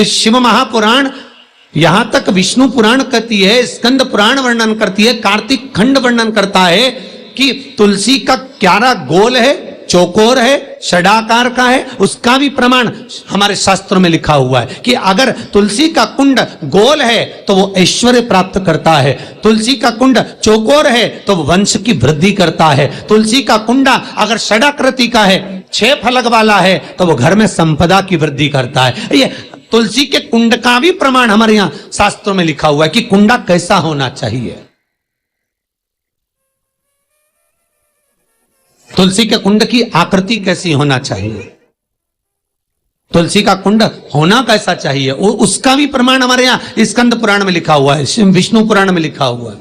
तो शिव महापुराण, यहां तक विष्णु पुराण कहती है, स्कंद पुराण वर्णन करती है, कार्तिक खंड वर्णन करता है कि तुलसी का क्यारा गोल है, चौकोर है, षडाकार का है। उसका भी प्रमाण हमारे शास्त्रों में लिखा हुआ है कि अगर तुलसी का कुंड गोल है तो वो ऐश्वर्य प्राप्त करता है, तुलसी का कुंड चौकोर है तो वो वंश की वृद्धि करता है, तुलसी का कुंडा अगर षडाकृति का है, 6 फलक वाला है, तो वो घर में संपदा की वृद्धि करता है। ये तुलसी के कुंड का भी प्रमाण हमारे यहां शास्त्रों में लिखा हुआ है कि कुंडा कैसा होना चाहिए। तुलसी के कुंड की आकृति कैसी होना चाहिए, तुलसी का कुंड होना कैसा चाहिए, उसका भी प्रमाण हमारे यहां स्कंद पुराण में लिखा हुआ है, विष्णु पुराण में लिखा हुआ है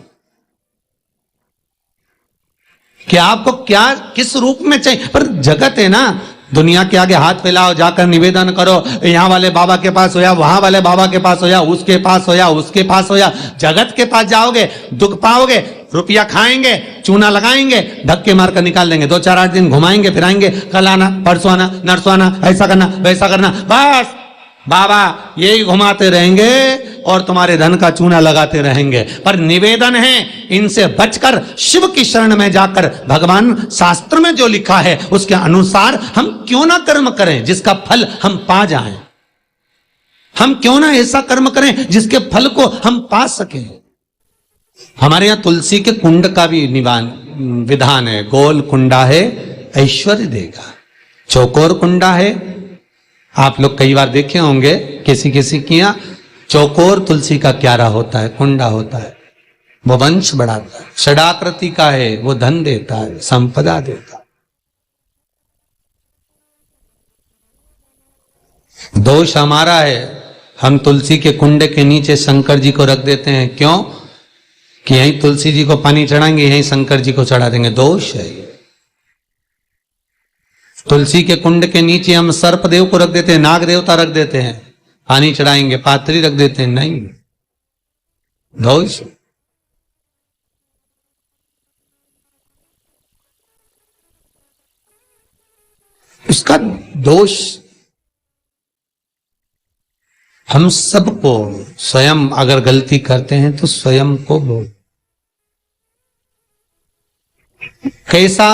कि आपको क्या किस रूप में चाहिए। पर जगत है ना, दुनिया के आगे हाथ फैलाओ, जाकर निवेदन करो, यहाँ वाले बाबा के पास हो या वहां वाले बाबा के पास हो या उसके पास हो या उसके पास हो या जगत के पास जाओगे, दुख पाओगे, रुपया खाएंगे, चूना लगाएंगे, धक्के मारकर निकाल देंगे, 2-4-8 दिन घुमाएंगे फिराएंगे, कल आना, परसों आना, नरसों आना, ऐसा करना वैसा करना, बस बाबा यही घुमाते रहेंगे और तुम्हारे धन का चूना लगाते रहेंगे। पर निवेदन है, इनसे बचकर शिव की शरण में जाकर भगवान शास्त्र में जो लिखा है उसके अनुसार हम क्यों ना कर्म करें जिसका फल हम पा जाएं। हम क्यों ना ऐसा कर्म करें जिसके फल को हम पा सकें। हमारे यहां तुलसी के कुंड का भी विधान है। गोल कुंडा है ऐश्वर्य देगा, चौकोर कुंडा है, आप लोग कई बार देखे होंगे किसी किसी के यहाँ चौकोर तुलसी का क्यारा होता है, कुंडा होता है, वो वंश बढ़ाता है। षडाकृति का है, वो धन देता है, संपदा देता है। दोष हमारा है, हम तुलसी के कुंडे के नीचे शंकर जी को रख देते हैं। क्यों? कि यहीं तुलसी जी को पानी चढ़ाएंगे, यहीं शंकर जी को चढ़ा देंगे। दोष है ये। तुलसी के कुंड के नीचे हम सर्पदेव को रख देते हैं, नाग देवता रख देते हैं, पानी चढ़ाएंगे, पात्री रख देते हैं, नहीं, दोष। इसका दोष हम सबको, स्वयं अगर गलती करते हैं तो स्वयं को भोग। कैसा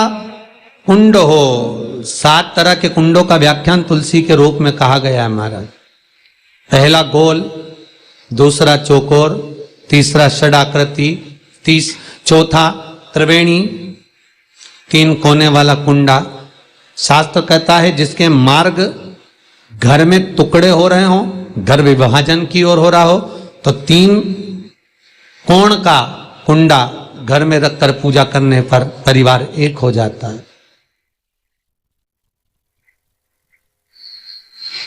कुंड हो, 7 तरह के कुंडों का व्याख्यान तुलसी के रूप में कहा गया है महाराज। पहला गोल, दूसरा चौकोर, तीसरा षडाकृति, चौथा त्रिवेणी, 3 कोने वाला कुंडा। शास्त्र कहता है जिसके मार्ग घर में टुकड़े हो रहे हो, घर विभाजन की ओर हो रहा हो, तो 3 कोण का कुंडा घर में रखकर पूजा करने पर परिवार एक हो जाता है।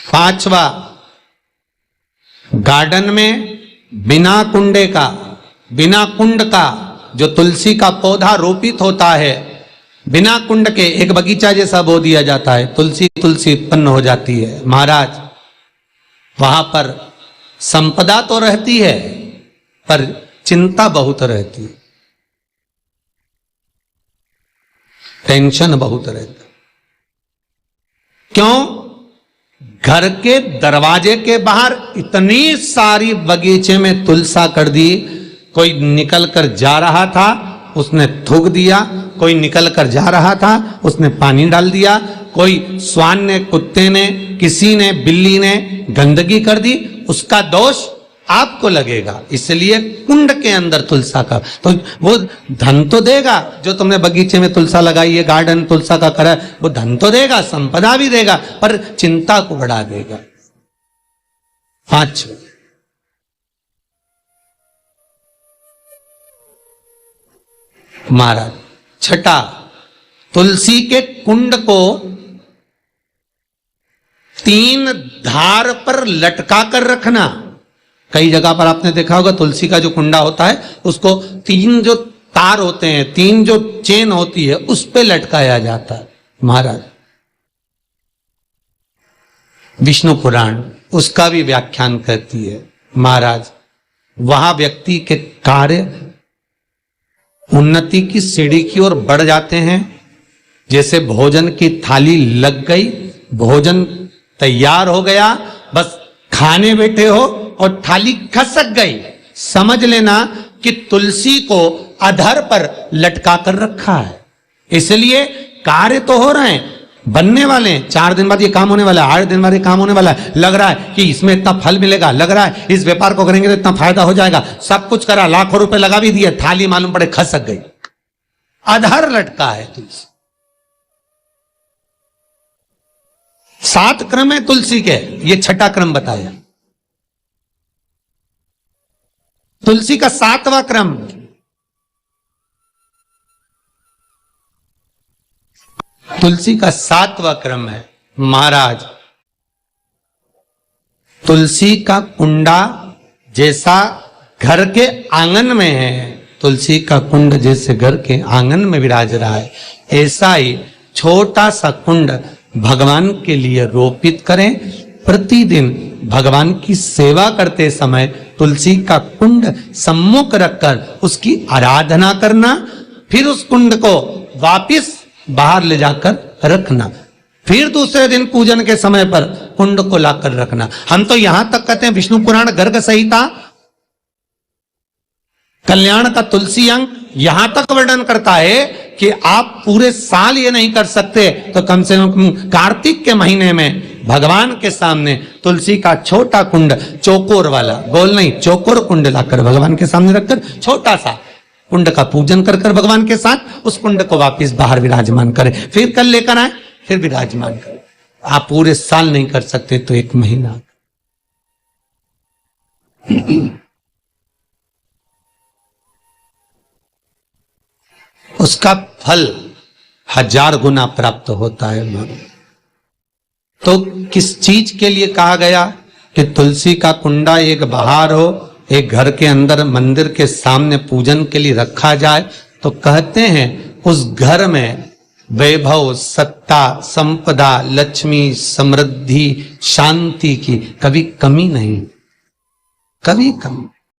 5वां, गार्डन में बिना कुंडे का, बिना कुंड का जो तुलसी का पौधा रोपित होता है, बिना कुंड के एक बगीचा जैसा बो दिया जाता है, तुलसी तुलसी उत्पन्न हो जाती है। महाराज वहां पर संपदा तो रहती है पर चिंता बहुत रहती है, टेंशन बहुत रहता। क्यों? घर के दरवाजे के बाहर इतनी सारी बगीचे में तुलसा कर दी। कोई निकल कर जा रहा था, उसने थूक दिया, कोई निकल कर जा रहा था, उसने पानी डाल दिया, कोई श्वान ने, कुत्ते ने, किसी ने, बिल्ली ने गंदगी कर दी, उसका दोष आपको लगेगा। इसलिए कुंड के अंदर तुलसा का, तो वो धन तो देगा, जो तुमने बगीचे में तुलसा लगाई है, गार्डन तुलसा का करा, वो धन तो देगा, संपदा भी देगा, पर चिंता को बढ़ा देगा। 5, महाराज 6, तुलसी के कुंड को 3 धार पर लटका कर रखना। कई जगह पर आपने देखा होगा तुलसी का जो कुंडा होता है उसको 3 जो तार होते हैं, 3 जो चेन होती है, उस पे लटकाया जाता है। महाराज विष्णु पुराण उसका भी व्याख्यान करती है। महाराज वहां व्यक्ति के कार्य उन्नति की सीढ़ी की ओर बढ़ जाते हैं। जैसे भोजन की थाली लग गई, भोजन तैयार हो गया, बस खाने बैठे हो और थाली खसक गई, समझ लेना कि तुलसी को अधर पर लटका कर रखा है। इसलिए कार्य तो हो रहे हैं, बनने वाले हैं, 4 दिन बाद ये काम होने वाला है, 8 दिन बाद ये काम होने वाला है, लग रहा है कि इसमें इतना फल मिलेगा, लग रहा है इस व्यापार को करेंगे तो इतना फायदा हो जाएगा, सब कुछ करा, लाखों रुपए लगा भी दिए, थाली मालूम पड़े खसक गई, अधर लटका है तुलसी। 7 क्रम है तुलसी के, ये छठा क्रम बताया। तुलसी का 7वां क्रम, तुलसी का 7वां क्रम है, महाराज तुलसी का कुंडा जैसा घर के आंगन में है, तुलसी का कुंड जैसे घर के आंगन में विराज रहा है, ऐसा ही छोटा सा कुंड भगवान के लिए रोपित करें। प्रतिदिन भगवान की सेवा करते समय तुलसी का कुंड सम्मुख रखकर उसकी आराधना करना, फिर उस कुंड को वापिस बाहर ले जाकर रखना, फिर दूसरे दिन पूजन के समय पर कुंड को लाकर रखना। हम तो यहां तक कहते हैं, विष्णु पुराण गर्ग संहिता कल्याण का तुलसी अंग यहां तक वर्णन करता है कि आप पूरे साल ये नहीं कर सकते तो कम से कम कार्तिक के महीने में भगवान के सामने तुलसी का छोटा कुंड, चौकोर वाला, गोल नहीं, चौकोर कुंड लाकर भगवान के सामने रखकर छोटा सा कुंड का पूजन कर कर भगवान के साथ उस कुंड को वापस बाहर विराजमान करें, फिर कल लेकर आए, फिर विराजमान करें। आप पूरे साल नहीं कर सकते तो 1 महीना। उसका फल 1000 गुना प्राप्त होता है। तो किस चीज के लिए कहा गया कि तुलसी का कुंडा एक बाहर हो, एक घर के अंदर मंदिर के सामने पूजन के लिए रखा जाए? तो कहते हैं उस घर में वैभव, सत्ता, संपदा, लक्ष्मी, समृद्धि, शांति की कभी कमी नहीं, कभी कमी।